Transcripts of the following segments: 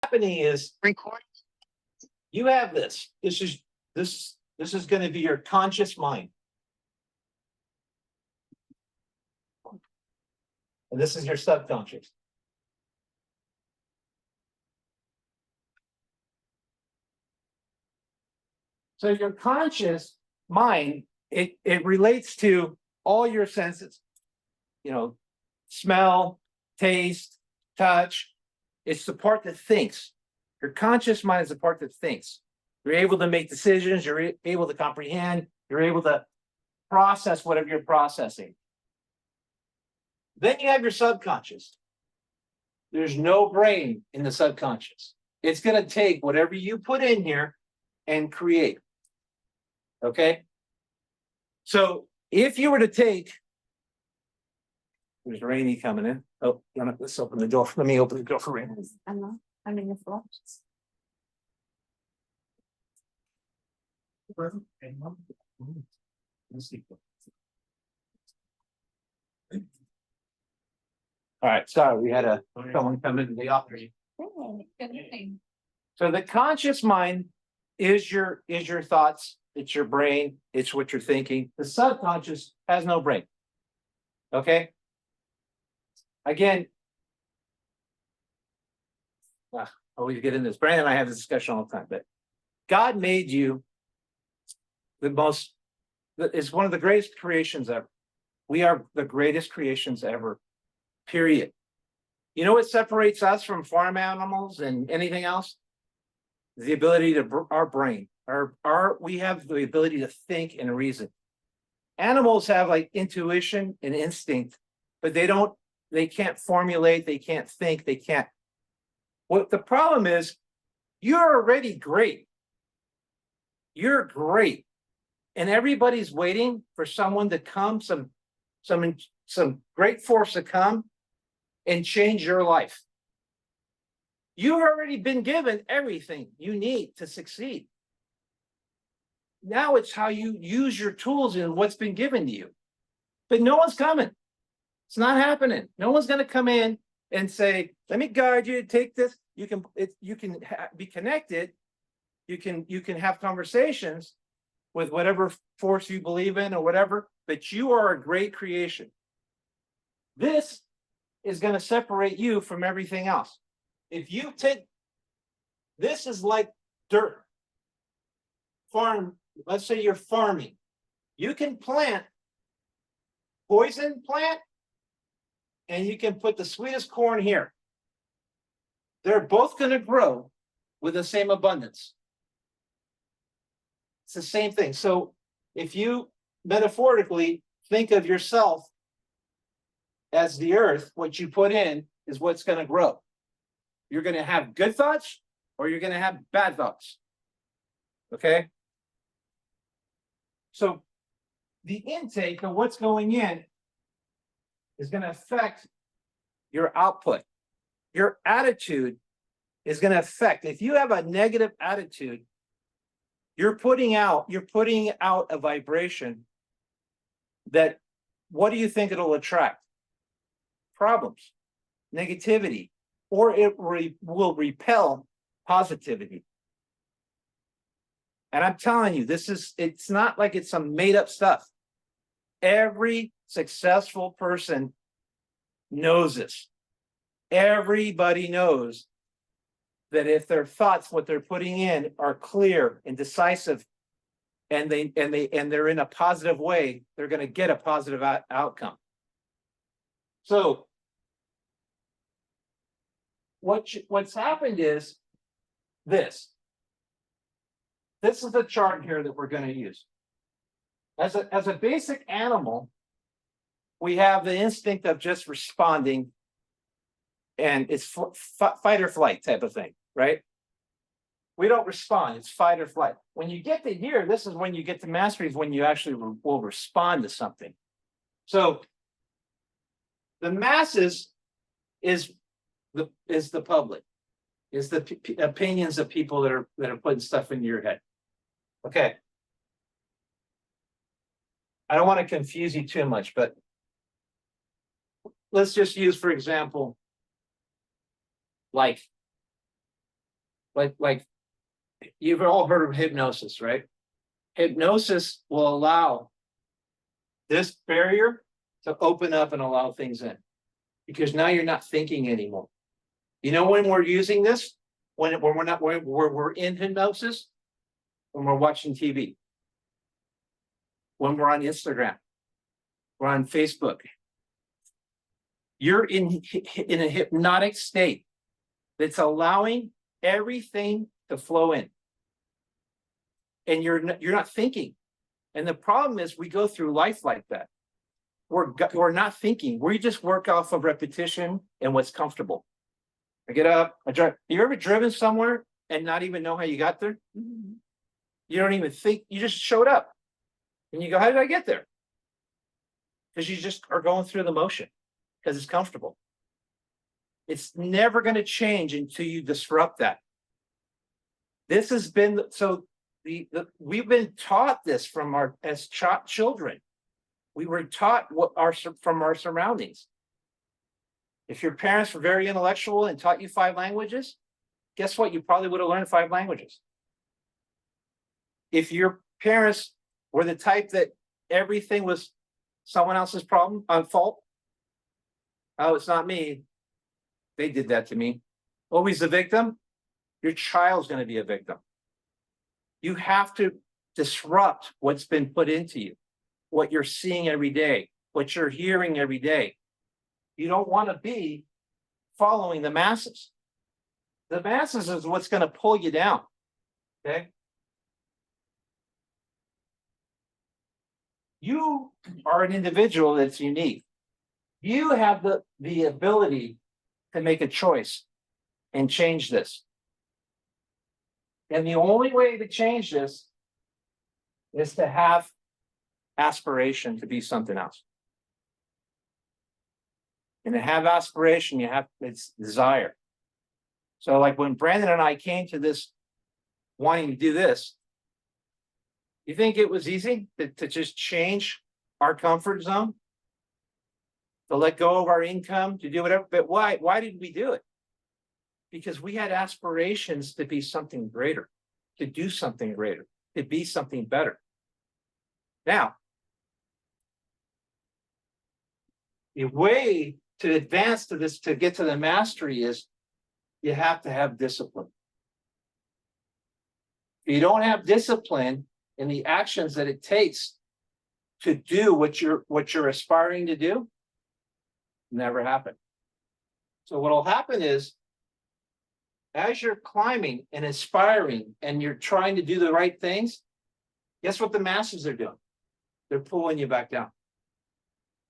happening is you have this. This is going to be your conscious mind. And this is your subconscious. So your conscious mind, it relates to all your senses. You know, smell, taste, touch. It's the part that thinks. Your conscious mind is the part that thinks. You're able to make decisions. You're able to comprehend. You're able to process whatever you're processing. Then you have your subconscious. There's no brain in the subconscious. It's going to take whatever you put in here and create. Okay? So if you were to take, there's Rainy coming in. Oh, let's open the door. Let me open the door for Rainy. I'm in the floor. All right, sorry, we had someone come into the office. So the conscious mind is your thoughts, it's your brain, it's what you're thinking. The subconscious has no brain. Okay? Again, I always get in this. Brandon and I have this discussion all the time, but God made you it's one of the greatest creations ever. We are the greatest creations ever, period. You know what separates us from farm animals and anything else? The ability to, our brain, we have the ability to think and reason. Animals have like intuition and instinct, but they can't formulate, they can't think, they can't. What the problem is, you're already great. You're great. And everybody's waiting for someone to come, some great force to come and change your life. You've already been given everything you need to succeed. Now it's how you use your tools and what's been given to you. But no one's coming. It's not happening. No one's going to come in and say, let me guide you, take this. You can be connected. You can have conversations with whatever force you believe in or whatever, but you are a great creation. This is going to separate you from everything else. If you take, this is like dirt. Let's say you're farming. You can plant poison plant, and you can put the sweetest corn here. They're both going to grow with the same abundance. It's the same thing. So if you metaphorically think of yourself as the earth, what you put in is what's going to grow. You're going to have good thoughts or you're going to have bad thoughts. Okay? So the intake of what's going in is going to affect your output. Your attitude is going to affect. If you have a negative attitude, you're putting out a vibration that, what do you think it'll attract? Problems, negativity, or it will repel positivity. And I'm telling you, it's not like it's some made up stuff. Every successful person knows this. Everybody knows that if their thoughts, what they're putting in, are clear and decisive, and they're in a positive way, they're going to get a positive outcome. So what's happened is this. This is the chart here that we're going to use. As a basic animal, we have the instinct of just responding, and it's fight or flight type of thing, right? We don't respond, it's fight or flight. When you get to here, this is when you get to mastery, is when you actually will respond to something. So the masses is the public, is the opinions of people that are putting stuff into your head. Okay. I don't want to confuse you too much, but let's just use, for example, life. Like you've all heard of hypnosis, right? Hypnosis will allow this barrier to open up and allow things in, because now you're not thinking anymore. You know when we're using this? When we're not, when we're in hypnosis, when we're watching TV, when we're on Instagram, we're on Facebook. You're in a hypnotic state that's allowing everything to flow in, and you're not thinking. And the problem is we go through life like that. We're not thinking. We just work off of repetition and what's comfortable. I get up, I drive. You ever driven somewhere and not even know how you got there? You don't even think, you just showed up. And you go, how did I get there? Because you just are going through the motion because it's comfortable. It's never going to change until you disrupt that. This has been, so we've been taught this from as children. We were taught from our surroundings. If your parents were very intellectual and taught you 5 languages, guess what? You probably would have learned 5 languages. If your parents were the type that everything was someone else's problem, fault, oh, it's not me, they did that to me, always the victim, your child's going to be a victim. You have to disrupt what's been put into you, what you're seeing every day, what you're hearing every day. You don't want to be following the masses. The masses is what's going to pull you down. Okay. You are an individual that's unique. You have the ability to make a choice and change this. And the only way to change this is to have aspiration to be something else. And to have aspiration, it's desire. So like when Brandon and I came to this, wanting to do this, you think it was easy to just change our comfort zone? To let go of our income, to do whatever? But why? Why did we do it? Because we had aspirations to be something greater, to do something greater, to be something better. Now, the way to advance to this, to get to the mastery, is you have to have discipline. If you don't have discipline in the actions that it takes to do what you're aspiring to do, never happen. So what'll happen is, as you're climbing and aspiring and you're trying to do the right things, guess what the masses are doing? They're pulling you back down.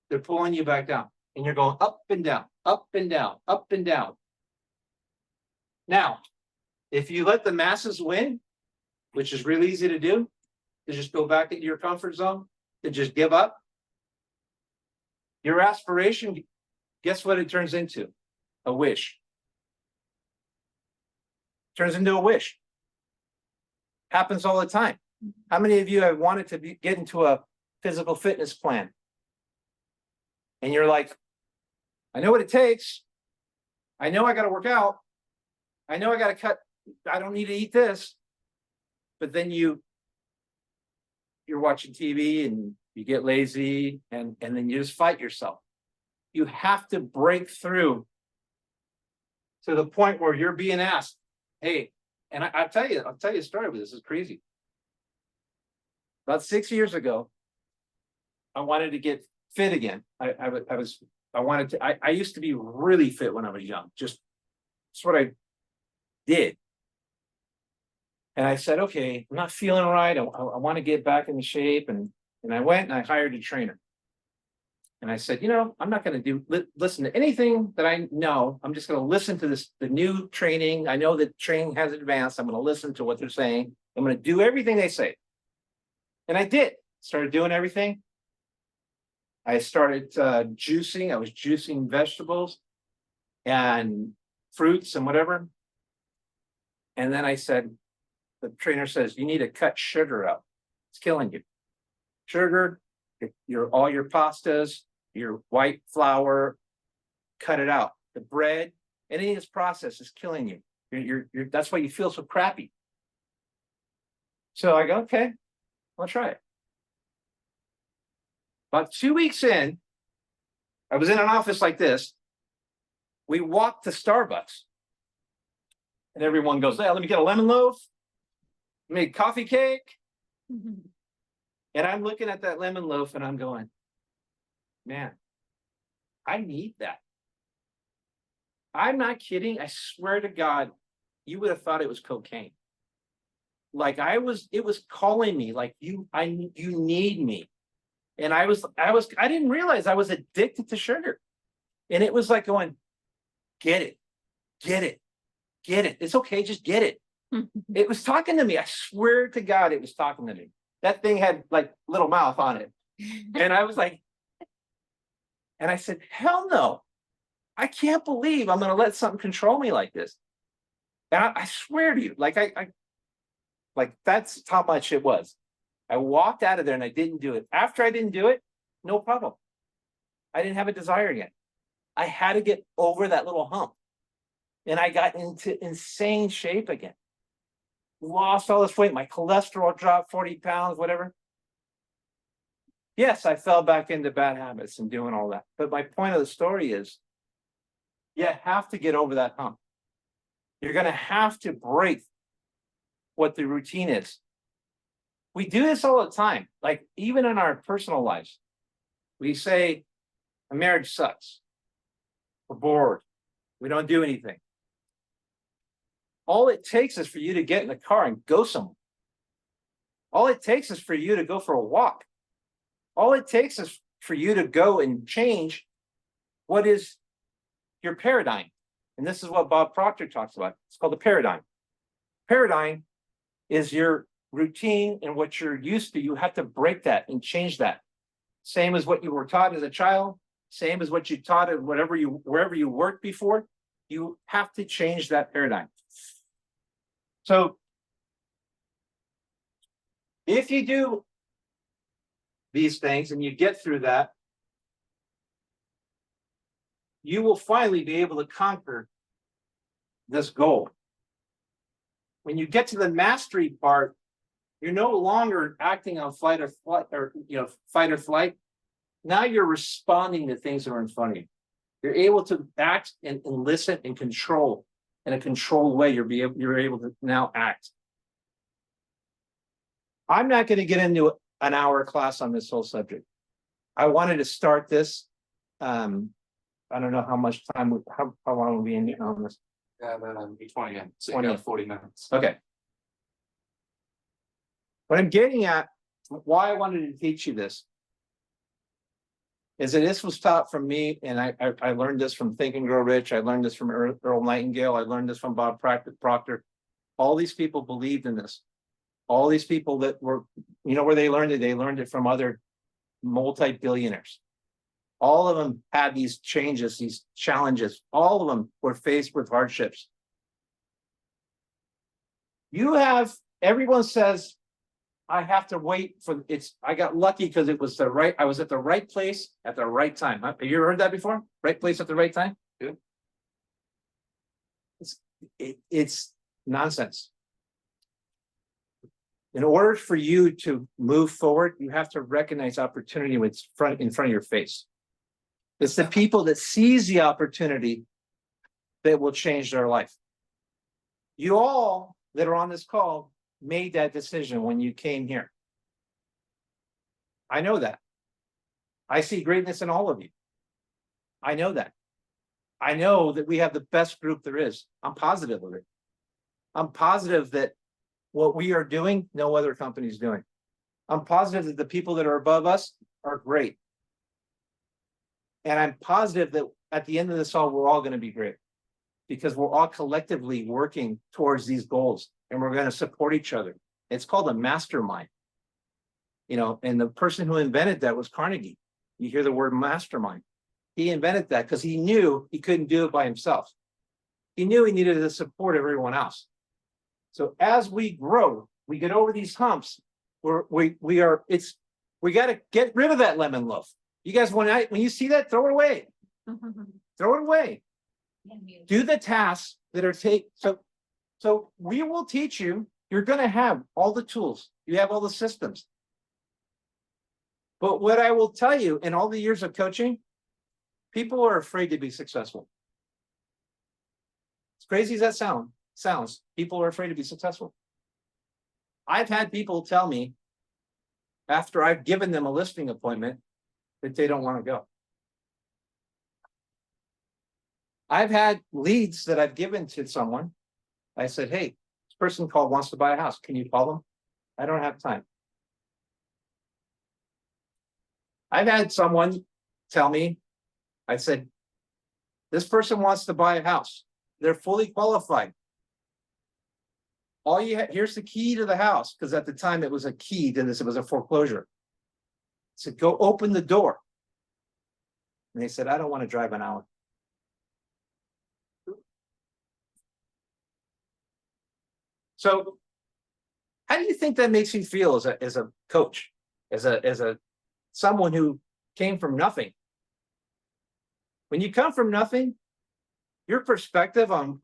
They're pulling you back down. And you're going up and down, up and down, up and down. Now, if you let the masses win, which is really easy to do, to just go back into your comfort zone, to just give up, your aspiration, guess what it turns into? A wish. Turns into a wish. Happens all the time. How many of you have wanted to get into a physical fitness plan? And you're like, I know what it takes. I know I got to work out. I know I got to cut. I don't need to eat this. But then you're watching TV and you get lazy, and then you just fight yourself. You have to break through to the point where you're being asked, hey, and I'll tell you a story, but this is crazy. About 6 years ago, I wanted to get fit again. I used to be really fit when I was young. Just that's what I did. And I said, okay, I'm not feeling right. I want to get back into shape. And I went and I hired a trainer. And I said, I'm not going to listen to anything that I know. I'm just going to listen to the new training. I know that training has advanced. I'm going to listen to what they're saying. I'm going to do everything they say. And I did. Started doing everything. I started juicing. I was juicing vegetables and fruits and whatever. And then I said, the trainer says, you need to cut sugar out. It's killing you. Sugar, all your pastas, your white flour, cut it out. The bread, anything that's processed is killing you. That's why you feel so crappy. So I go, okay, I'll try it. About 2 weeks in, I was in an office like this. We walked to Starbucks. And everyone goes, hey, let me get a lemon loaf. Made coffee cake. And I'm looking at that lemon loaf and I'm going, man, I need that. I'm not kidding. I swear to God, you would have thought it was cocaine. Like it was calling me like you need me. And I didn't realize I was addicted to sugar. And it was like going, get it, get it, get it. It's okay, just get it. It was talking to me. I swear to God, it was talking to me. That thing had like little mouth on it. And I was like, and I said, hell no. I can't believe I'm going to let something control me like this. And I swear to you, like like that's how much it was. I walked out of there and I didn't do it. After I didn't do it, no problem. I didn't have a desire again. I had to get over that little hump. And I got into insane shape again. Lost all this weight. My cholesterol dropped 40 pounds, whatever. Yes, I fell back into bad habits and doing all that. But my point of the story is, you have to get over that hump. You're going to have to break what the routine is. We do this all the time, like even in our personal lives. We say, a marriage sucks. We're bored. We don't do anything. All it takes is for you to get in the car and go somewhere. All it takes is for you to go for a walk. All it takes is for you to go and change what is your paradigm. And this is what Bob Proctor talks about. It's called the paradigm. Paradigm is your routine and what you're used to. You have to break that and change that. Same as what you were taught as a child, same as what you taught at wherever you worked before. You have to change that paradigm. So if you do these things and you get through that, you will finally be able to conquer this goal. When you get to the mastery part, you're no longer acting on fight or flight. Now you're responding to things that are in front of you. You're able to act and listen and control in a controlled way. You're able to now act. I'm not going to get into an hour class on this whole subject. I wanted to start this. I don't know how much time, how long will we in on this? Yeah, then be 20 minutes. So 20. 40 minutes. Okay. What I'm getting at, why I wanted to teach you this, is that this was taught from me, and I learned this from Think and Grow Rich. I learned this from Earl Nightingale. I learned this from Bob Proctor. All these people believed in this. All these people that were, where they learned it? They learned it from other multi-billionaires. All of them had these changes, these challenges. All of them were faced with hardships. Everyone says, I have to wait for I got lucky because I was at the right place at the right time. Have you ever heard that before? Right place at the right time? Yeah. It's nonsense. In order for you to move forward, you have to recognize opportunity when it's in front of your face. It's the people that seize the opportunity that will change their life. You all that are on this call made that decision when you came here. I know that. I see greatness in all of you. I know that. I know that we have the best group there is. I'm positive of it. I'm positive that what we are doing, no other company is doing. I'm positive that the people that are above us are great. And I'm positive that at the end of this all, we're all going to be great because we're all collectively working towards these goals and we're going to support each other. It's called a mastermind. And the person who invented that was Carnegie. You hear the word mastermind. He invented that because he knew he couldn't do it by himself. He knew he needed to support everyone else. So as we grow, we get over these humps. We got to get rid of that lemon loaf. You guys, when you see that, throw it away. Throw it away. Do the tasks that are so So we will teach you, you're gonna have all the tools, you have all the systems. But what I will tell you in all the years of coaching, people are afraid to be successful. As crazy as that sounds, people are afraid to be successful. I've had people tell me after I've given them a listing appointment that they don't want to go. I've had leads that I've given to someone. I said, hey, this person called wants to buy a house. Can you call them? I don't have time. I've had someone tell me, I said, this person wants to buy a house. They're fully qualified. All you have, here's the key to the house, because at the time it was a key to this, it was a foreclosure. I said, go open the door. And they said, I don't want to drive an hour. So how do you think that makes you feel as a coach, as a someone who came from nothing? When you come from nothing, your perspective on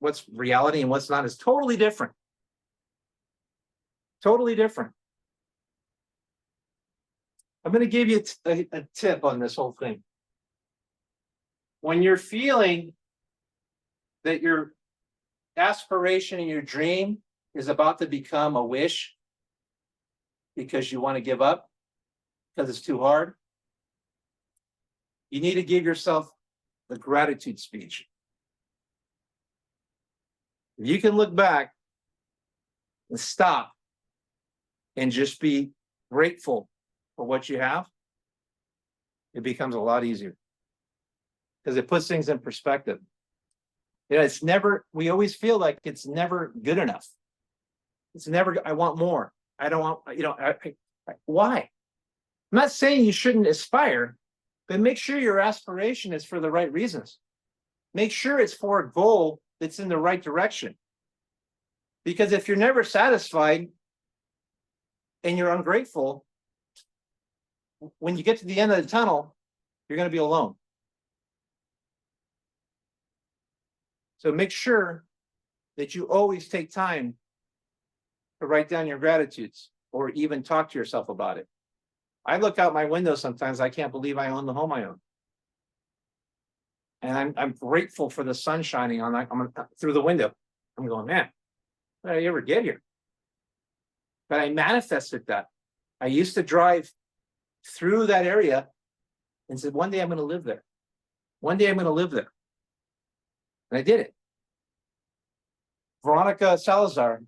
what's reality and what's not is totally different. Totally different. I'm going to give you a tip on this whole thing. When you're feeling that your aspiration and your dream is about to become a wish because you want to give up because it's too hard, you need to give yourself the gratitude speech. If you can look back and stop and just be grateful for what you have, it becomes a lot easier because it puts things in perspective. You know, it's never, we always feel like it's never good enough. It's never, I want more. I don't want, you know, why? I'm not saying you shouldn't aspire, but make sure your aspiration is for the right reasons. Make sure it's for a goal that's in the right direction. Because if you're never satisfied and you're ungrateful, when you get to the end of the tunnel, you're going to be alone. So make sure that you always take time to write down your gratitudes or even talk to yourself about it. I look out my window sometimes, I can't believe I own the home I own. And I'm grateful for the sun shining on that. I'm through the window. I'm going, man, how did I ever get here? But I manifested that. I used to drive through that area and said, one day I'm going to live there. One day I'm going to live there. And I did it. Veronica Salazar,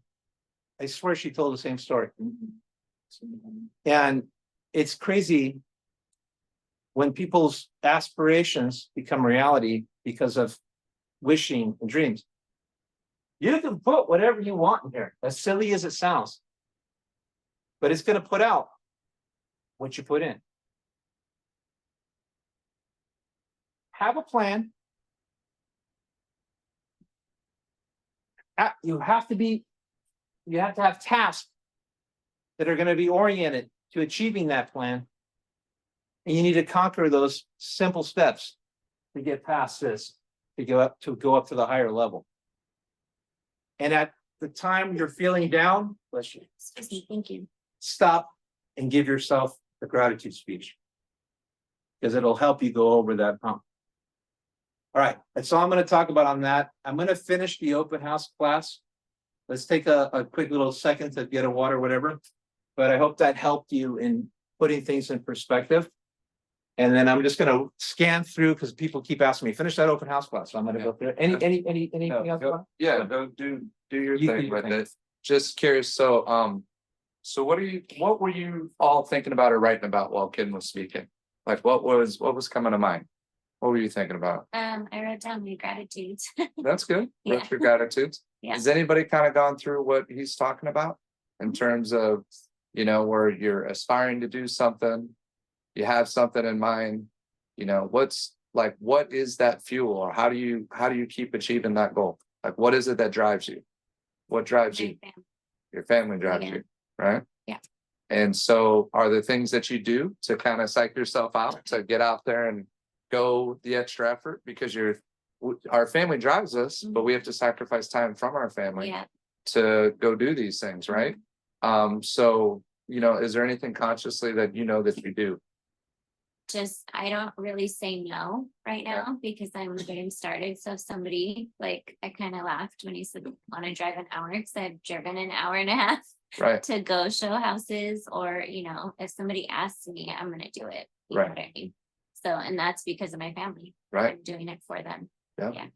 I swear she told the same story. And it's crazy when people's aspirations become reality because of wishing and dreams. You can put whatever you want in here, as silly as it sounds, but it's going to put out what you put in. Have a plan. You have to have tasks that are going to be oriented to achieving that plan. And you need to conquer those simple steps to get past this, to go up to the higher level. And at the time you're feeling down, bless you. Thank you. Stop and give yourself the gratitude speech, because it'll help you go over that hump. All right, that's all I'm going to talk about on that. I'm going to finish the open house class. Let's take a quick little second to get a water, whatever. But I hope that helped you in putting things in perspective. And then I'm just going to scan through because people keep asking me, finish that open house class. So I'm going to go through. Anything else? Yeah, go do your You do thing your with thing. it. Just curious. So what were you all thinking about or writing about while Ken was speaking? Like what was coming to mind? What were you thinking about? I wrote down my gratitudes. That's good. Yeah. Wrote your gratitudes. Yeah. Has anybody kind of gone through what he's talking about in terms of, you know, where you're aspiring to do something, you have something in mind, you know, what is that fuel, or how do you keep achieving that goal? Like, what is it that drives you? What drives you? Your family drives Yeah. you, right? Yeah. And so are there things that you do to kind of psych yourself out to get out there and go the extra effort because you're our family drives us, but we have to sacrifice time from our family Yeah. to go do these things, right? So, you know, is there anything consciously that you know that you do? Just, I don't really say no right Yeah. now because I'm getting started. So if somebody, like, I kind of laughed when he said, want to drive an hour, because I've driven an hour and a half Right, to go show houses, or, you know, if somebody asks me, I'm gonna do it. You know Right. what I mean? So, and that's because of my family. right. I'm doing it for them. Yeah. Yeah.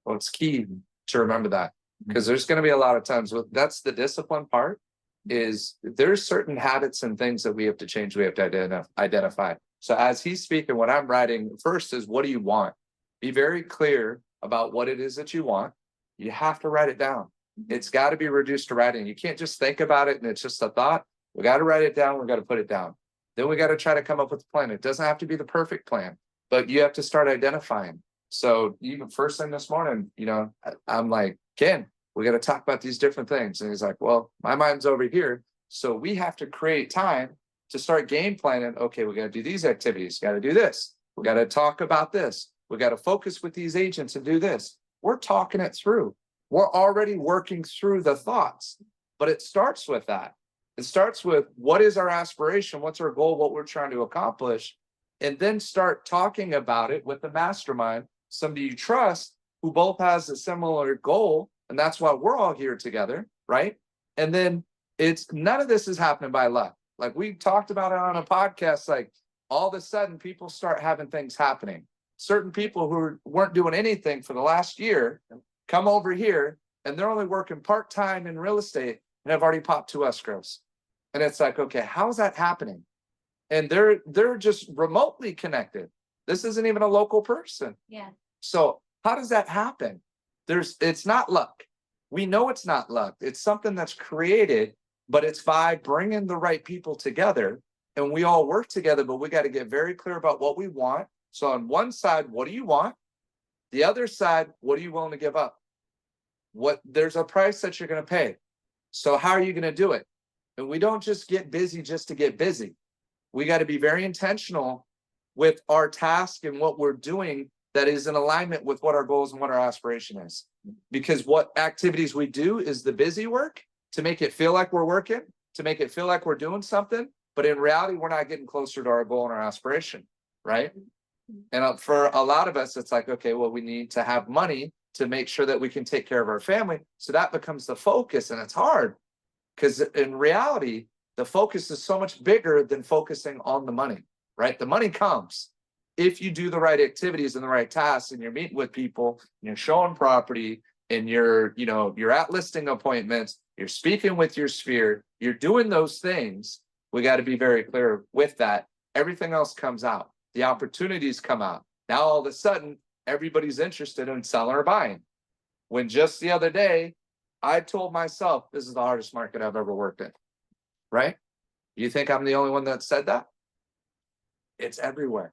Well, it's key to remember that, because there's gonna be a lot of times with, that's the discipline part, is there's certain habits and things that we have to change, we have to identify. So as he's speaking, what I'm writing first is, what do you want? Be very clear about what it is that you want. You have to write it down. It's got to be reduced to writing. You can't just think about it and it's just a thought. We got to write it down. We got to put it down. Then we got to try to come up with a plan. It doesn't have to be the perfect plan, but you have to start identifying. So even first thing this morning, you know, I'm like, Ken, we got to talk about these different things. And he's like, well, my mind's over here. So we have to create time to start game planning. Okay, we got to do these activities, got to do this. We got to talk about this. We got to focus with these agents and do this. We're talking it through. We're already working through the thoughts, but it starts with that. It starts with, what is our aspiration? What's our goal? What we're trying to accomplish? And then start talking about it with the mastermind, somebody you trust, who both has a similar goal. And that's why we're all here together, right? And then it's, none of this is happening by luck. Like we talked about it on a podcast, like all of a sudden people start having things happening. Certain people who weren't doing anything for the last year come over here and they're only working part-time in real estate and have already popped 2 escrows. And it's like, okay, how is that happening? And they're just remotely connected. This isn't even a local person. Yeah. So how does that happen? It's not luck. We know it's not luck. It's something that's created, but it's by bringing the right people together, and we all work together, but we got to get very clear about what we want. So on one side, what do you want? The other side, what are you willing to give up? There's a price that you're going to pay. So how are you going to do it? And we don't just get busy just to get busy. We got to be very intentional with our task and what we're doing that is in alignment with what our goals and what our aspiration is. Because what activities we do is the busy work to make it feel like we're working, to make it feel like we're doing something. But in reality, we're not getting closer to our goal and our aspiration, right? And for a lot of us, it's like, okay, well, we need to have money to make sure that we can take care of our family. So that becomes the focus, and it's hard because in reality, the focus is so much bigger than focusing on the money, right? The money comes if you do the right activities and the right tasks, and you're meeting with people, and you're showing property, and you're at listing appointments, you're speaking with your sphere, you're doing those things. We got to be very clear with that. Everything else comes out. The opportunities come out. Now, all of a sudden, everybody's interested in selling or buying. When just the other day, I told myself, this is the hardest market I've ever worked in, right? You think I'm the only one that said that? It's everywhere.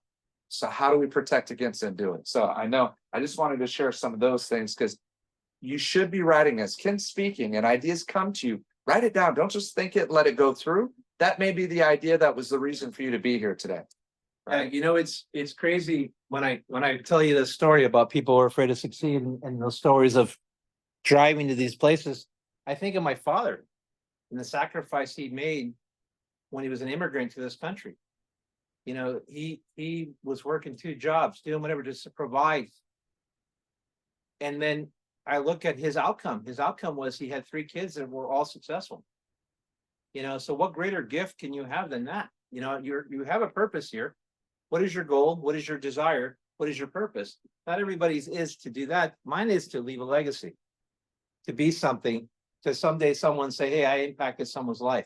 So how do we protect against it and do it? So I know, I just wanted to share some of those things, because you should be writing as Ken's speaking and ideas come to you. Write it down. Don't just think it, let it go through. That may be the idea that was the reason for you to be here today. You know, it's crazy when I tell you this story about people who are afraid to succeed, and those stories of driving to these places. I think of my father and the sacrifice he made when he was an immigrant to this country. You know, he was working 2 jobs, doing whatever just to provide. And then I look at his outcome. His outcome was he had 3 kids that were all successful. You know, so what greater gift can you have than that? You know, you have a purpose here. What is your goal? What is your desire? What is your purpose? Not everybody's is to do that. Mine is to leave a legacy, to be something, to someday someone say, hey, I impacted someone's life.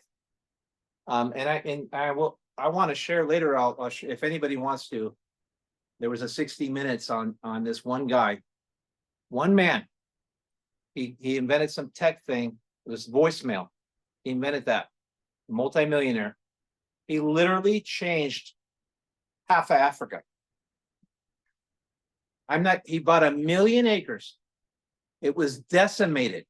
And I want to share later. If anybody wants to, there was a 60 minutes on this one guy, one man. He invented some tech thing. It was voicemail. He invented that. Multi-millionaire. He literally changed half of Africa. He bought 1 million acres. It was decimated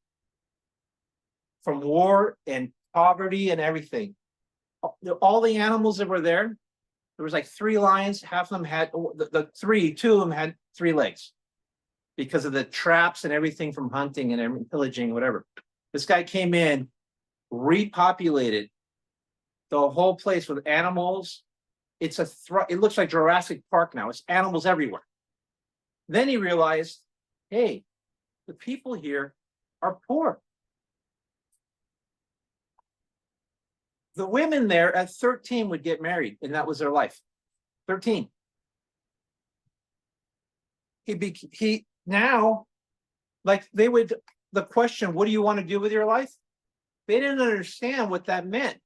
from war and poverty and everything. All the animals that were there was like 3 lions. Half of them had 2 of them had 3 legs. because of the traps and everything from hunting and pillaging, whatever. This guy came in, repopulated the whole place with animals. It looks like Jurassic Park now. It's animals everywhere. Then he realized, hey, the people here are poor. The women there at 13 would get married, and that was their life. 13. He now, like the question, what do you want to do with your life? They didn't understand what that meant.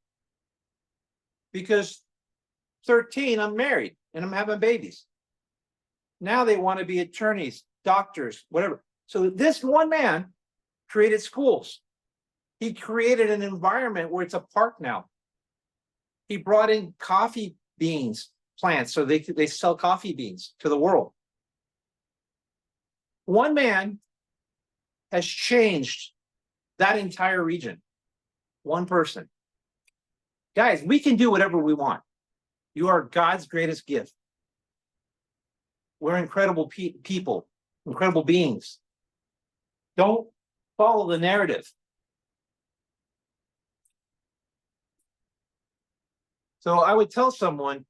Because 13, I'm married and I'm having babies. Now they want to be attorneys, doctors, whatever. So this one man created schools. He created an environment where it's a park now. He brought in coffee beans plants so they sell coffee beans to the world. One man has changed that entire region. One person. Guys, we can do whatever we want. You are God's greatest gift. We're incredible people, incredible beings. Don't follow the narrative. So I would tell someone,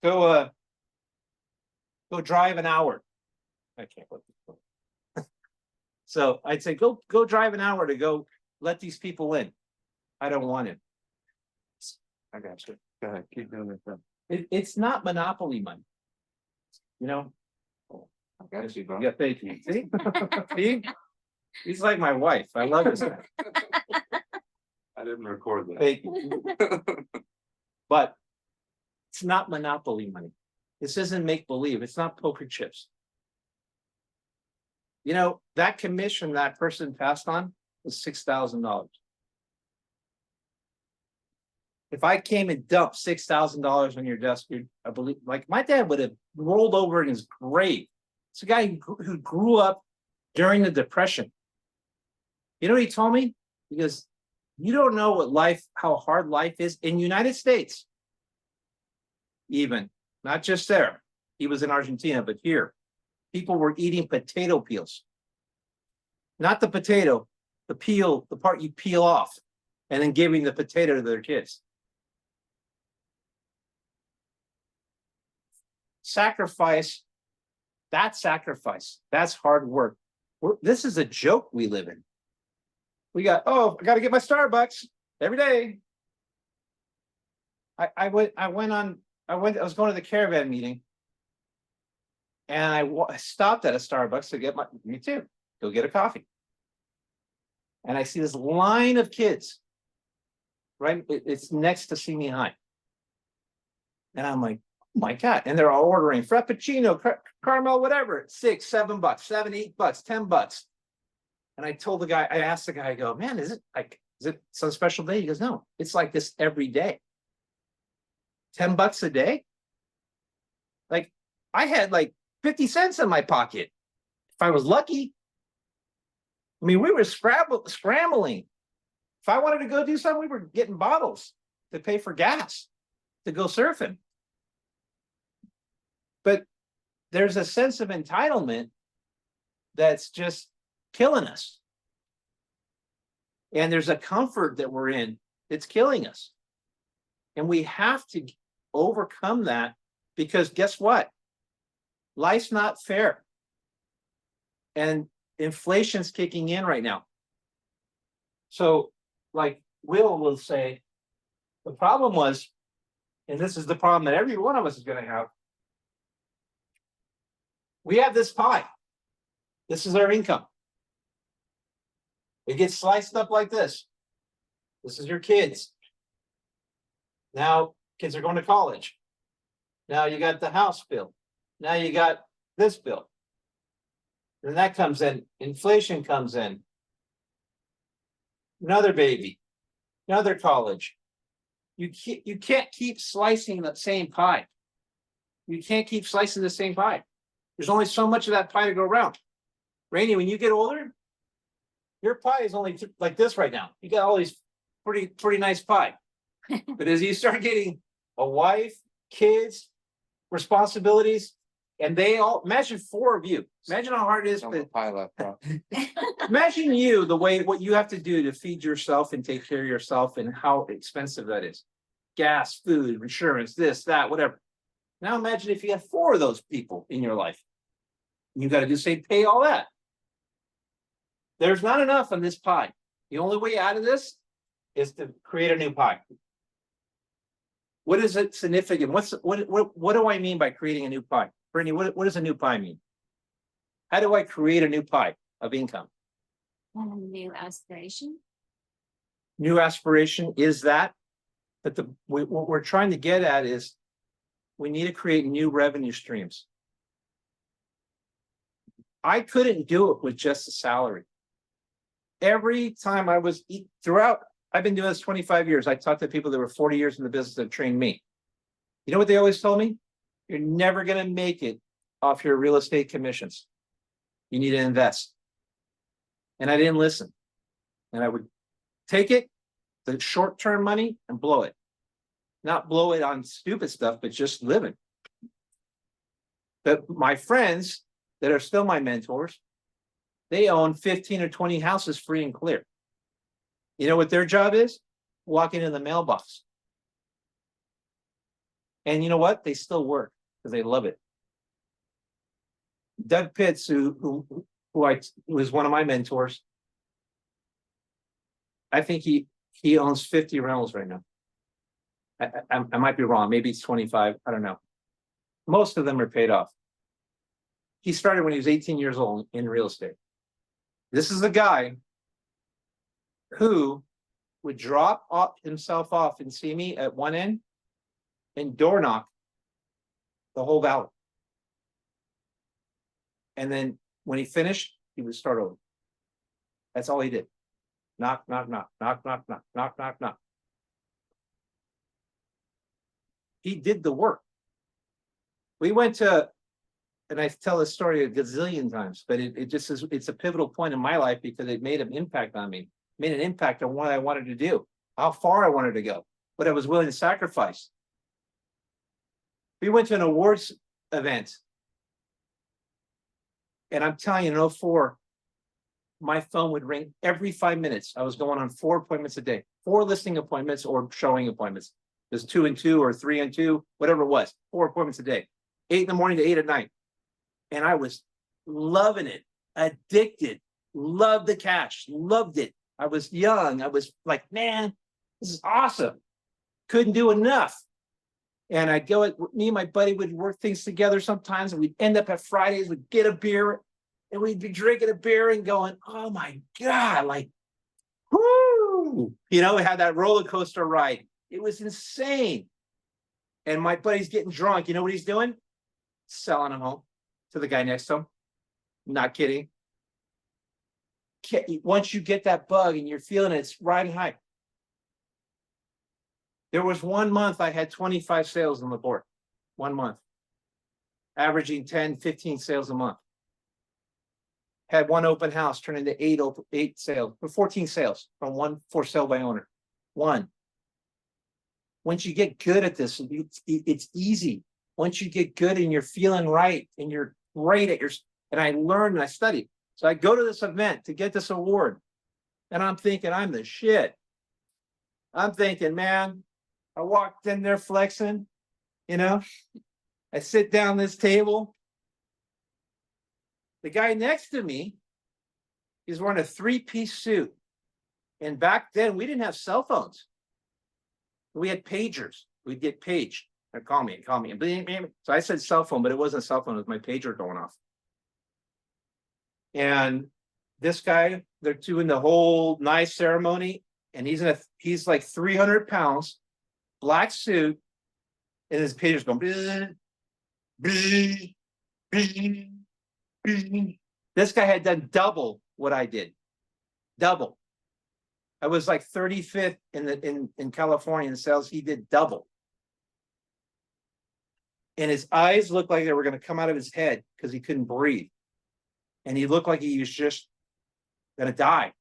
go drive an hour. I can't let this go. So I'd say, go drive an hour to go let these people in. I don't want it. I got you. Go ahead, keep doing it then. It's not monopoly money. You know? I got you, bro. Yeah, thank you. See? See? He's like my wife. I love this guy. I didn't record that. Thank you. But it's not monopoly money. This isn't make believe. It's not poker chips. You know, that commission that person passed on was $6,000. If I came and dumped $6,000 on your desk, I believe, like my dad would have rolled over in his grave. It's a guy who grew up during the Depression. You know what he told me? Because you don't know what life, how hard life is in the United States. Even, not just there. He was in Argentina, but here, people were eating potato peels. Not the potato, the peel, the part you peel off, and then giving the potato to their kids. Sacrifice, that's hard work. This is a joke we live in. We got, I got to get my Starbucks every day. I was going to the caravan meeting, and I stopped at a Starbucks to get me too, go get a coffee. And I see this line of kids, right? It's next to Simi High. And I'm like, oh my God. And they're all ordering Frappuccino, caramel, whatever, $6, $7, $7, $8, $10. And I asked the guy, I go, man, is it some special day? He goes, no, it's like this every day. $10 a day? Like, I had like 50 cents in my pocket. If I was lucky. I mean, we were scrambling. If I wanted to go do something, we were getting bottles to pay for gas to go surfing. But there's a sense of entitlement that's just killing us. And there's a comfort that we're in that's killing us. And we have to overcome that, because guess what? Life's not fair. And inflation's kicking in right now. So, like Will say, the problem was, and this is the problem that every one of us is going to have, we have this pie. This is our income. It gets sliced up like this. This is your kids. Now kids are going to college. Now you got the house bill. Now you got this bill. Then that comes in. Inflation comes in. Another baby. Another college. You can't keep slicing the same pie. You can't keep slicing the same pie. There's only so much of that pie to go around. Rainey, when you get older, your pie is only like this right now. You got all these pretty nice pie. But as you start getting a wife, kids, responsibilities, And they all, imagine 4 of you. Imagine how hard it is. Don't go pie left, bro. Imagine you, what you have to do to feed yourself and take care of yourself and how expensive that is. Gas, food, insurance, this, that, whatever. Now imagine if you have 4 of those people in your life. You got to do say pay all that. There's not enough on this pie. The only way out of this is to create a new pie. What is it significant? What do I mean by creating a new pie? Brittany, what does a new pie mean? How do I create a new pie of income? New aspiration. New aspiration is that, but what we're trying to get at is we need to create new revenue streams. I couldn't do it with just a salary. Every time I was throughout, I've been doing this 25 years. I talked to people that were 40 years in the business that trained me. You know what they always told me? You're never going to make it off your real estate commissions. You need to invest. And I didn't listen. And I would take it, the short-term money, and blow it. Not blow it on stupid stuff, but just living. But my friends that are still my mentors, they own 15 or 20 houses free and clear. You know what their job is? Walking in the mailbox. And you know what? They still work because they love it. Doug Pitts, who was one of my mentors, I think he owns 50 rentals right now. I might be wrong. Maybe it's 25. I don't know. Most of them are paid off. He started when he was 18 years old in real estate. This is a guy who would drop himself off and see me at one end and door knock the whole valley. And then when he finished, he would start over. That's all he did. Knock, knock, knock, knock, knock, knock, knock, knock, knock. He did the work. We went to, and I tell this story a gazillion times, but it just is, it's a pivotal point in my life because it made an impact on me, made an impact on what I wanted to do, how far I wanted to go, what I was willing to sacrifice. We went to an awards event. And I'm telling you, in 2004, my phone would ring every 5 minutes. I was going on 4 appointments a day, 4 listing appointments or showing appointments. There's 2 and 2 or 3 and 2, whatever it was, 4 appointments a day, 8 in the morning to 8 at night. And I was loving it, addicted, loved the cash, loved it. I was young. I was like, man, this is awesome. Couldn't do enough. And I'd go, me and my buddy would work things together sometimes, and we'd end up at Fridays, we'd get a beer, and we'd be drinking a beer and going, oh my God, like, whoo, you know, we had that roller coaster ride. It was insane. And my buddy's getting drunk. You know what he's doing? Selling them home to the guy next to him. Not kidding. Once you get that bug and you're feeling it, it's riding high. There was 1 month I had 25 sales on the board. 1 month. Averaging 10, 15 sales a month. Had 1 open house turn into 8 sales, 14 sales from 1 for sale by owner. 1. Once you get good at this, it's easy. Once you get good and you're feeling right and you're great at your, and I learned and I studied. So I go to this event to get this award. And I'm thinking I'm the shit. I'm thinking, man, I walked in there flexing, you know, I sit down this table. The guy next to me, he's wearing a 3-piece suit. And back then we didn't have cell phones. We had pagers. We'd get paged. Call me. So I said cell phone, but it wasn't a cell phone. It was my pager going off. And this guy, they're doing the whole nice ceremony. And he's like 300 pounds, black suit. And his pager's going, bzz, bzz, bzz, bzz. This guy had done double what I did. Double. I was like 35th in California in sales. He did double. And his eyes looked like they were going to come out of his head because he couldn't breathe. And he looked like he was just going to die.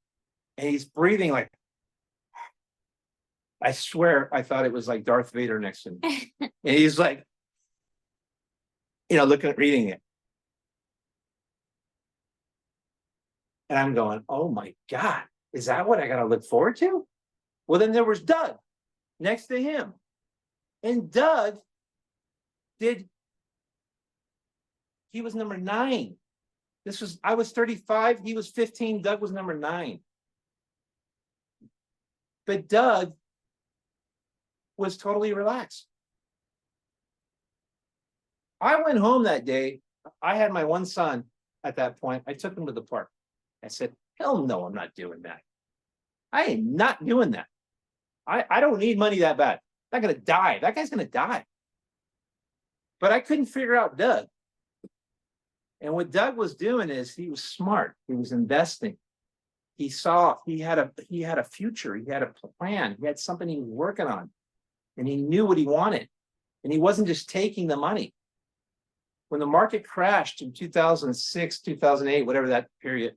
And he's breathing like, I swear I thought it was like Darth Vader next to me. And he's like, looking at reading it. And I'm going, oh my God, is that what I got to look forward to? Well, then there was Doug next to him. And Doug he was number 9. I was 35, he was 15, Doug was number 9. But Doug was totally relaxed. I went home that day. I had my one son at that point. I took him to the park. I said, hell no, I'm not doing that. I am not doing that. I don't need money that bad. I'm not going to die. That guy's going to die. But I couldn't figure out Doug. And what Doug was doing is he was smart. He was investing. He had a future. He had a plan. He had something he was working on. And he knew what he wanted. And he wasn't just taking the money. When the market crashed in 2006, 2008, whatever that period,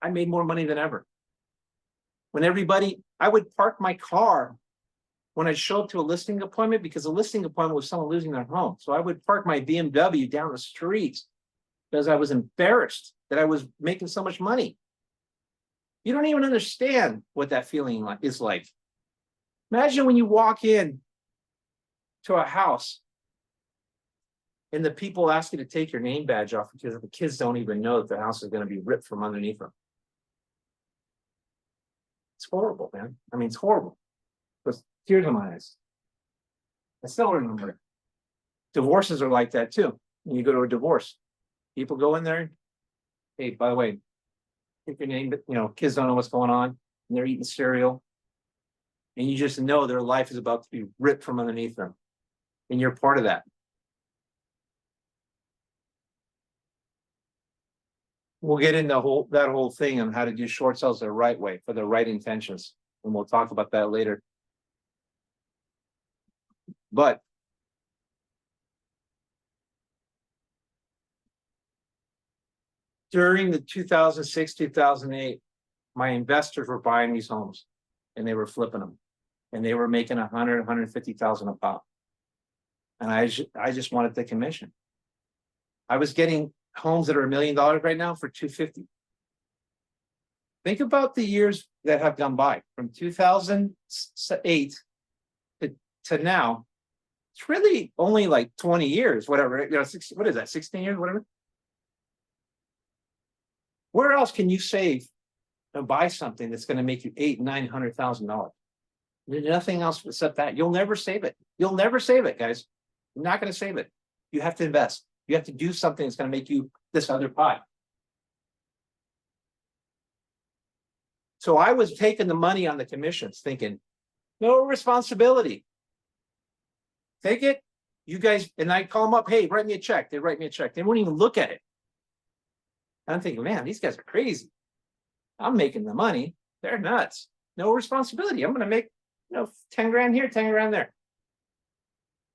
I made more money than ever. I would park my car when I show up to a listing appointment, because a listing appointment was someone losing their home. So I would park my BMW down the street because I was embarrassed that I was making so much money. You don't even understand what that feeling is like. Imagine when you walk in to a house and the people ask you to take your name badge off because the kids don't even know that the house is going to be ripped from underneath them. It's horrible, man. I mean, it's horrible. There's tears in my eyes. I still remember it. Divorces are like that too. When you go to a divorce, people go in there. Hey, by the way, take your name, kids don't know what's going on, and they're eating cereal. And you just know their life is about to be ripped from underneath them. And you're part of that. We'll get into that whole thing on how to do short sales the right way for the right intentions. And we'll talk about that later. But during the 2006, 2008, my investors were buying these homes and they were flipping them. And they were making 100, 150,000 a pop. And I just wanted the commission. I was getting homes that are $1 million right now for 250. Think about the years that have gone by from 2008 to now. It's really only like 20 years, whatever. What is that? 16 years, whatever. Where else can you save and buy something that's going to make you $800,000, $900,000? There's nothing else except that. You'll never save it. You'll never save it, guys. You're not going to save it. You have to invest. You have to do something that's going to make you this other pie. So I was taking the money on the commissions thinking, no responsibility. Take it. You guys, and I call them up, hey, write me a check. They write me a check. They won't even look at it. I'm thinking, man, these guys are crazy. I'm making the money. They're nuts. No responsibility. I'm going to make 10 grand here, 10 grand there.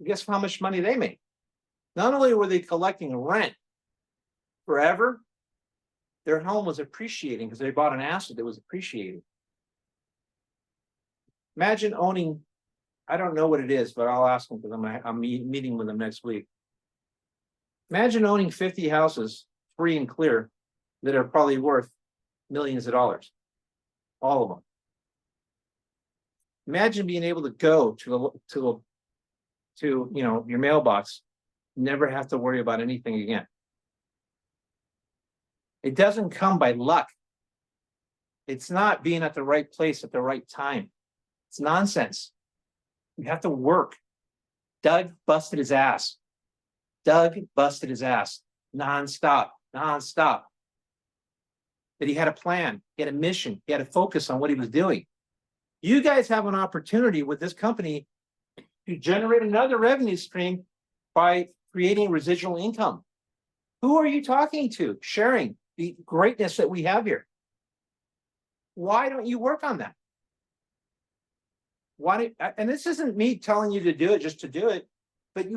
Guess how much money they make? Not only were they collecting rent forever, their home was appreciating because they bought an asset that was appreciating. Imagine owning, I don't know what it is, but I'll ask them because I'm meeting with them next week. Imagine owning 50 houses free and clear that are probably worth millions of dollars. All of them. Imagine being able to go to your mailbox, never have to worry about anything again. It doesn't come by luck. It's not being at the right place at the right time. It's nonsense. You have to work. Doug busted his ass. Nonstop. But he had a plan, he had a mission, he had a focus on what he was doing. You guys have an opportunity with this company to generate another revenue stream by creating residual income. Who are you talking to? Sharing the greatness that we have here. Why don't you work on that? And this isn't me telling you to do it just to do it, but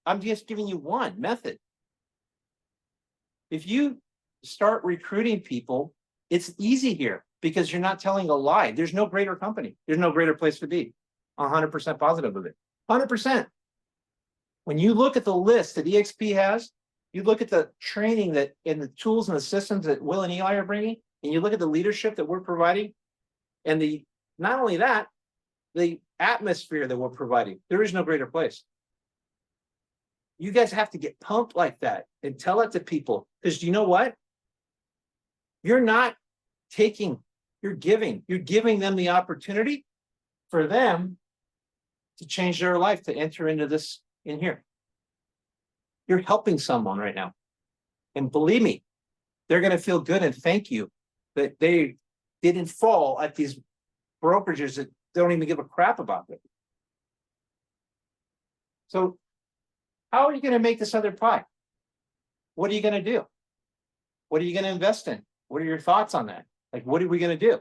I'm just giving you one method. If you start recruiting people, it's easy here because you're not telling a lie. There's no greater company. There's no greater place to be. 100% positive of it. 100%. When you look at the list that EXP has, you look at the training that and the tools and the systems that Will and Eli are bringing, and you look at the leadership that we're providing, and the not only that, the atmosphere that we're providing, there is no greater place. You guys have to get pumped like that and tell it to people, because you know what? You're not taking, you're giving them the opportunity for them to change their life, to enter into this in here. You're helping someone right now. And believe me, they're going to feel good and thank you that they didn't fall at these brokerages that don't even give a crap about it. So how are you going to make this other pie? What are you going to do? What are you going to invest in? What are your thoughts on that? Like, what are we going to do?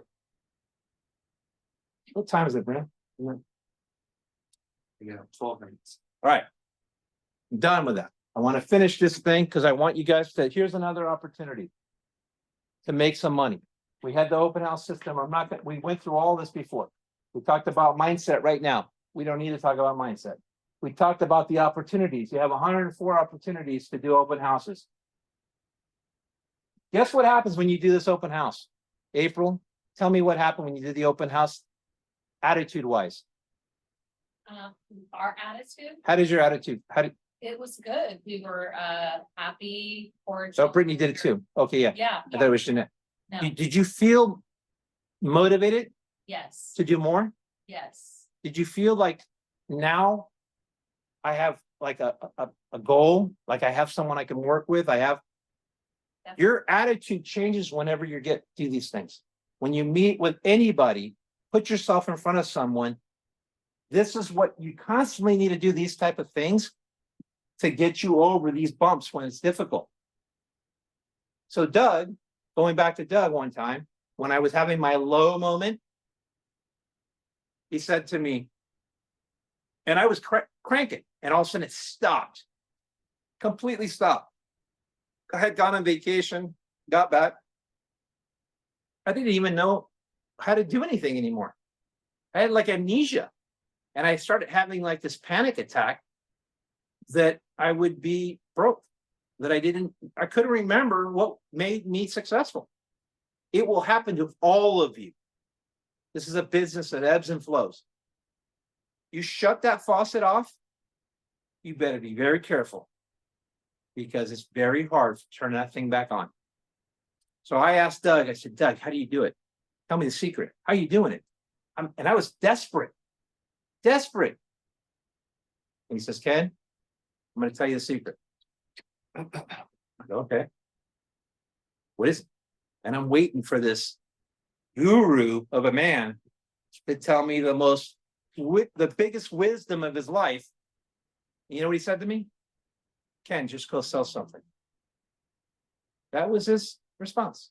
What time is it, Brent? You know, 12 minutes. All right. I'm done with that. I want to finish this thing because I want you guys to, here's another opportunity to make some money. We had the open house system. We went through all this before. We talked about mindset right now. We don't need to talk about mindset. We talked about the opportunities. You have 104 opportunities to do open houses. Guess what happens when you do this open house? April, tell me what happened when you did the open house, attitude-wise. Our attitude, How does your attitude? it was good. We were happy, cordial. So Brittany did it too. Okay, yeah. Yeah. I thought it was Jeanette. No, Did you feel motivated yes, to do more? yes, Did you feel like now I have like a goal, like I have someone I can work with? Your attitude changes whenever you do these things. When you meet with anybody, put yourself in front of someone. This is what you constantly need to do, these type of things to get you over these bumps when it's difficult. So Doug, going back to Doug one time, when I was having my low moment, he said to me, and I was cranking, and all of a sudden it stopped, completely stopped. I had gone on vacation, got back. I didn't even know how to do anything anymore. I had like amnesia. And I started having like this panic attack that I would be broke, that I couldn't remember what made me successful. It will happen to all of you. This is a business that ebbs and flows. You shut that faucet off, you better be very careful because it's very hard to turn that thing back on. So I asked Doug, I said, Doug, how do you do it? Tell me the secret. How are you doing it? And I was desperate. And he says, Ken, I'm going to tell you the secret. I go, okay. What is it? And I'm waiting for this guru of a man to tell me the biggest wisdom of his life. You know what he said to me? Ken, just go sell something. That was his response.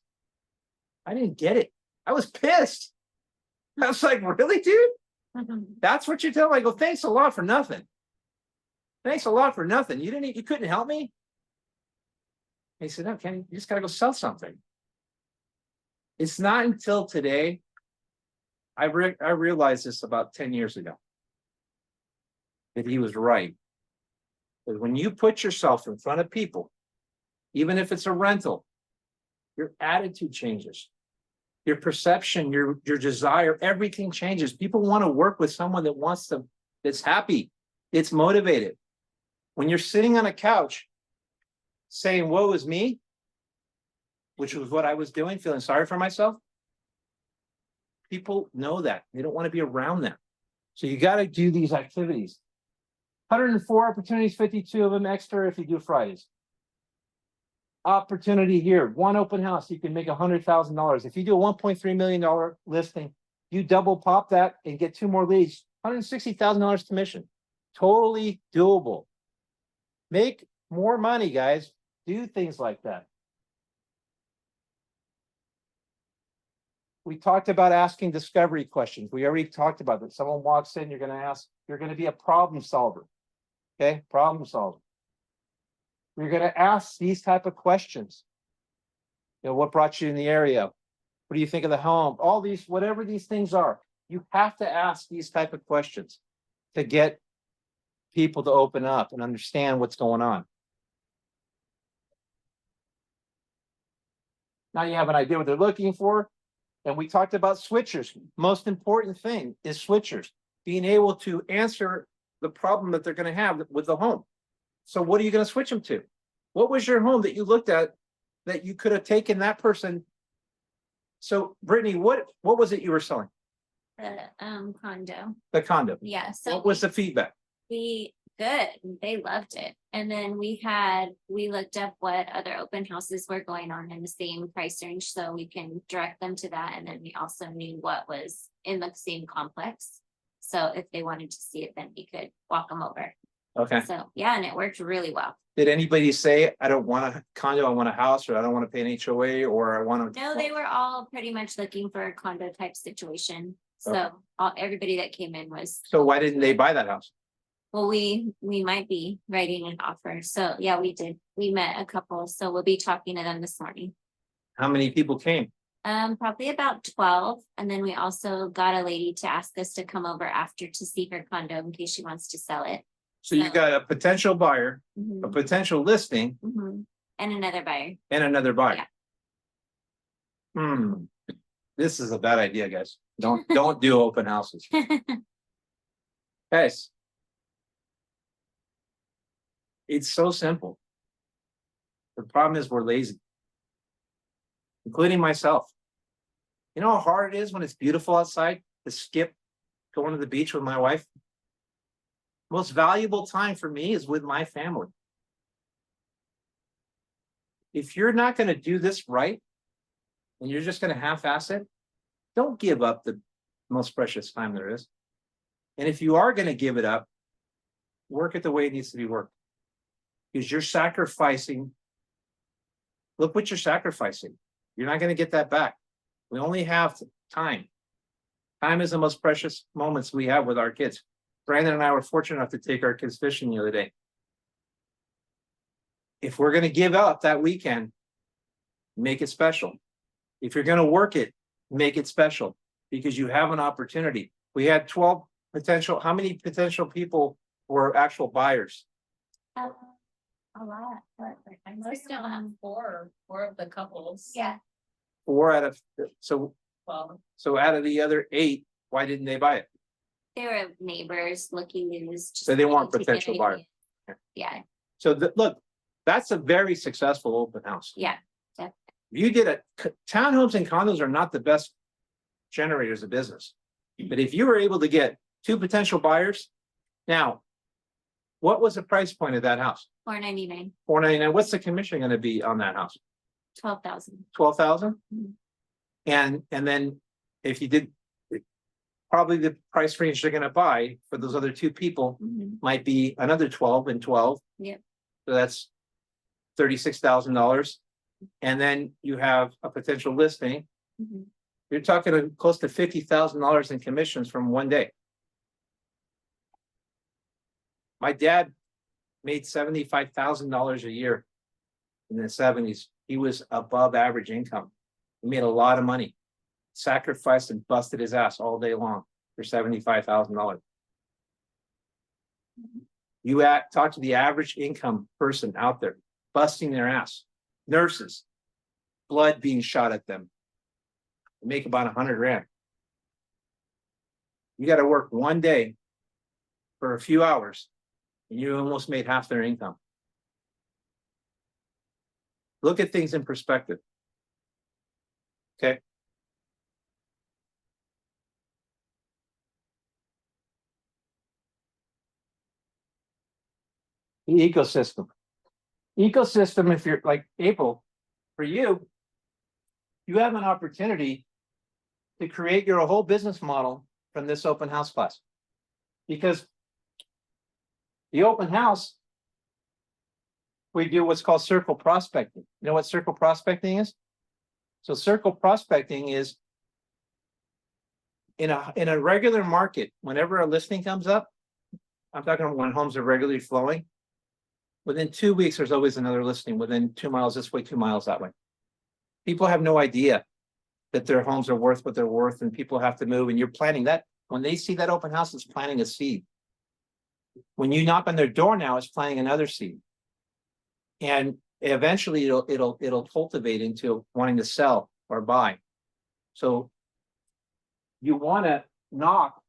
I didn't get it. I was pissed. I was like, really, dude? That's what you tell me? I go, thanks a lot for nothing. Thanks a lot for nothing. You couldn't help me? And he said, no, Kenny, you just got to go sell something. It's not until today, I realized this about 10 years ago, that he was right. Because when you put yourself in front of people, even if it's a rental, your attitude changes. Your perception, your desire, everything changes. People want to work with someone that's happy, it's motivated. When you're sitting on a couch saying, woe is me, which was what I was doing, feeling sorry for myself, people know that. They don't want to be around them. So you got to do these activities. 104 opportunities, 52 of them extra if you do Fridays. Opportunity here, one open house, you can make $100,000. If you do a $1.3 million listing, you double pop that and get 2 more leads, $160,000 commission. Totally doable. Make more money, guys. Do things like that. We talked about asking discovery questions. We already talked about that. Someone walks in, you're going to be a problem solver. Okay, problem solver. You're going to ask these type of questions. You know, what brought you in the area? What do you think of the home? All these, whatever these things are, you have to ask these type of questions to get people to open up and understand what's going on. Now you have an idea what they're looking for. And we talked about switchers. Most important thing is switchers, being able to answer the problem that they're going to have with the home. So what are you going to switch them to? What was your home that you looked at that you could have taken that person? So Brittany, what was it you were selling? The condo. The condo. Yeah, so What was the feedback? we good. They loved it. And then we looked up what other open houses were going on in the same price range, so we can direct them to that. And then we also knew what was in the same complex. So if they wanted to see it, then we could walk them over. Okay. So yeah, and it worked really well. Did anybody say, I don't want a condo, I want a house, or I don't want to pay an HOA, or I want to? No, they were all pretty much looking for a condo type situation. So Okay. everybody that came in was, So why didn't they buy that house? well, we might be writing an offer. So yeah, we did. We met a couple, so we'll be talking to them this morning. How many people came? Probably about 12. And then we also got a lady to ask us to come over after to see her condo in case she wants to sell it. So you got a potential buyer, a Mhm, potential listing, mhm. And another buyer. and another buyer. Yeah. This is a bad idea, guys. Don't do open houses. Guys. It's so simple. The problem is we're lazy. Including myself. You know how hard it is when it's beautiful outside to skip going to the beach with my wife? Most valuable time for me is with my family. If you're not going to do this right, and you're just going to half-ass it, don't give up the most precious time there is. And if you are going to give it up, work it the way it needs to be worked. Because you're sacrificing. Look what you're sacrificing. You're not going to get that back. We only have time. Time is the most precious moments we have with our kids. Brandon and I were fortunate enough to take our kids fishing the other day. If we're going to give up that weekend, make it special. If you're going to work it, make it special because you have an opportunity. We had 12 potential. How many potential people were actual buyers? A lot. But I Most most of them don't have. have four of the couples. Yeah. 4 out of so Well, out of the other 8, why didn't they buy it? They were neighbors looking news. So they weren't potential buyers. Yeah, So look, that's a very successful open house. yeah. You did townhomes and condos are not the best generators of business. But if you were able to get 2 potential buyers, now, what was the price point of that house? $499, $499. What's the commission going to be on that house? $12,000. 12,000? Mhm. And then if you did, probably the price range they're going to buy for those other 2 people Mhm. might be another 12 and 12. Yep. So that's $36,000. And then you have a potential listing. Mhm. You're talking close to $50,000 in commissions from one day. My dad made $75,000 a year in the 70s. He was above average income. He made a lot of money, sacrificed and busted his ass all day long for $75,000. You talk to the average income person out there, busting their ass, nurses, blood being shot at them. They make about 100 grand. You got to work one day for a few hours, and you almost made half their income. Look at things in perspective. Okay. The ecosystem. Ecosystem, if you're like April, for you, you have an opportunity to create your whole business model from this open house class. Because the open house, we do what's called circle prospecting. You know what circle prospecting is? So circle prospecting is in a regular market, whenever a listing comes up, I'm talking about when homes are regularly flowing, within 2 weeks, there's always another listing within 2 miles this way, 2 miles that way. People have no idea that their homes are worth what they're worth and people have to move and you're planting that. When they see that open house, it's planting a seed. When you knock on their door now, it's planting another seed. And eventually it'll cultivate into wanting to sell or buy. So you want to knock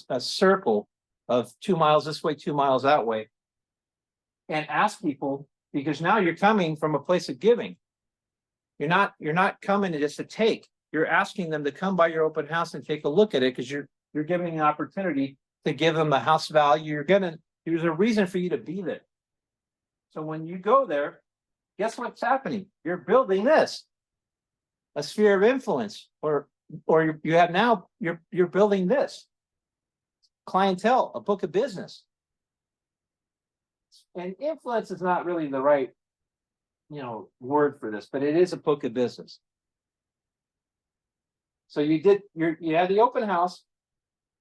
a circle of 2 miles this way, 2 miles that way, and ask people, because now you're coming from a place of giving. You're not coming to just to take. You're asking them to come by your open house and take a look at it, because you're giving an opportunity to give them the house value. There's a reason for you to be there. So when you go there, guess what's happening? You're building this, a sphere of influence, or you have now, you're building this clientele, a book of business. And influence is not really the right, word for this, but it is a book of business. So you had the open house,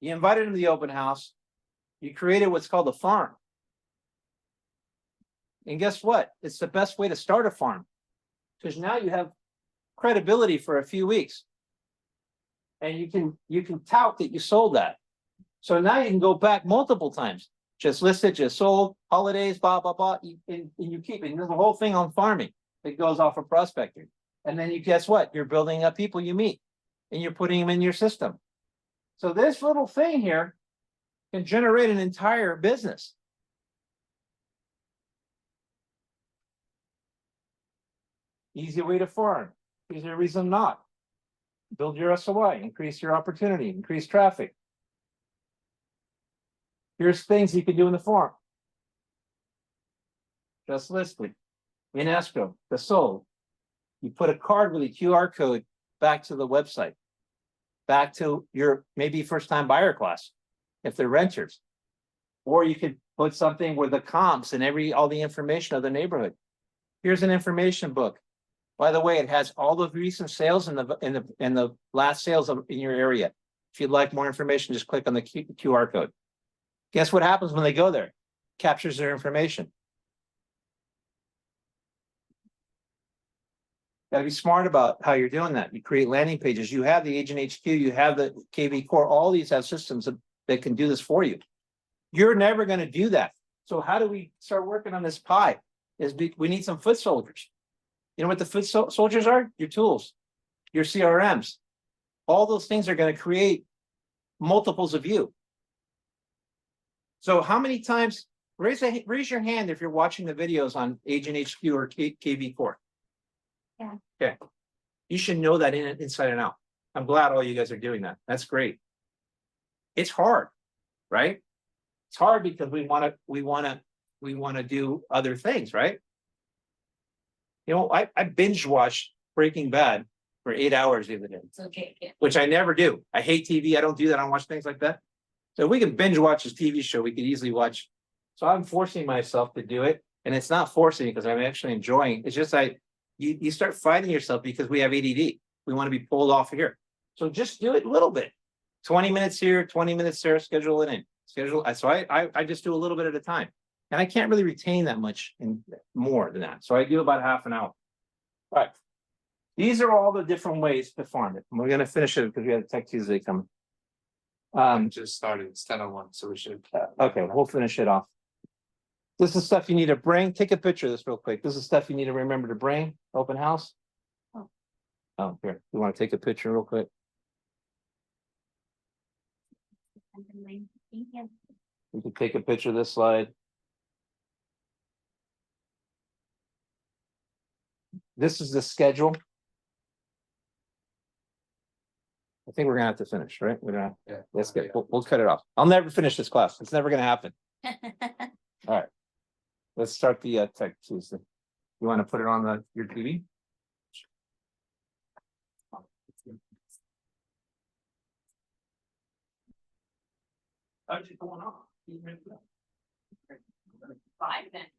you invited them to the open house, you created what's called a farm. And guess what? It's the best way to start a farm, because now you have credibility for a few weeks. And you can tout that you sold that. So now you can go back multiple times. Just listed, just sold, holidays, blah, blah, blah. And you keep it. There's a whole thing on farming that goes off of prospecting. And then guess what? You're building up people you meet and you're putting them in your system. So this little thing here can generate an entire business. Easy way to farm. Easier reason not. Build your SOI, increase your opportunity, increase traffic. Here's things you can do in the farm. Just listed, in escrow, the sold. You put a card with a QR code back to the website, back to your maybe first time buyer class, if they're renters. Or you could put something with the comps and all the information of the neighborhood. Here's an information book. By the way, it has all the recent sales and the last sales in your area. If you'd like more information, just click on the QR code. Guess what happens when they go there? Captures their information. Got to be smart about how you're doing that. You create landing pages. You have the Agent HQ. You have the KV Core. All these have systems that can do this for you. You're never going to do that. So how do we start working on this pie? We need some foot soldiers. You know what the foot soldiers are? Your tools, your CRMs. All those things are going to create multiples of you. So how many times, raise your hand if you're watching the videos on Agent HQ or KV Core. Yeah. Okay. You should know that inside and out. I'm glad all you guys are doing that. That's great. It's hard, right? It's hard because we want to do other things, right? I binge watched Breaking Bad for 8 hours the other day. It's okay. Yeah. Which I never do. I hate TV. I don't do that. I don't watch things like that. So if we can binge watch this TV show, we could easily watch. So I'm forcing myself to do it. And it's not forcing because I'm actually enjoying. It's just you start fighting yourself because we have ADD. We want to be pulled off here. So just do it a little bit. 20 minutes here, 20 minutes there, schedule it in. So I just do a little bit at a time. And I can't really retain that much and more than that. So I do about half an hour. All right. These are all the different ways to farm it. And we're going to finish it because we have a Tech Tuesday coming. Just started. It's 10:01, so we should. Okay, we'll finish it off. This is stuff you need to bring. Take a picture of this real quick. This is stuff you need to remember to bring. Open house. Oh, here. You want to take a picture real quick? We can take a picture of this slide. This is the schedule. I think we're gonna have to finish, right? We're gonna. Yeah. Let's get. We'll cut it off. I'll never finish this class. It's never gonna happen. All right. Let's start the Tech Tuesday. You want to put it on your TV? How's it going on? 5 minutes.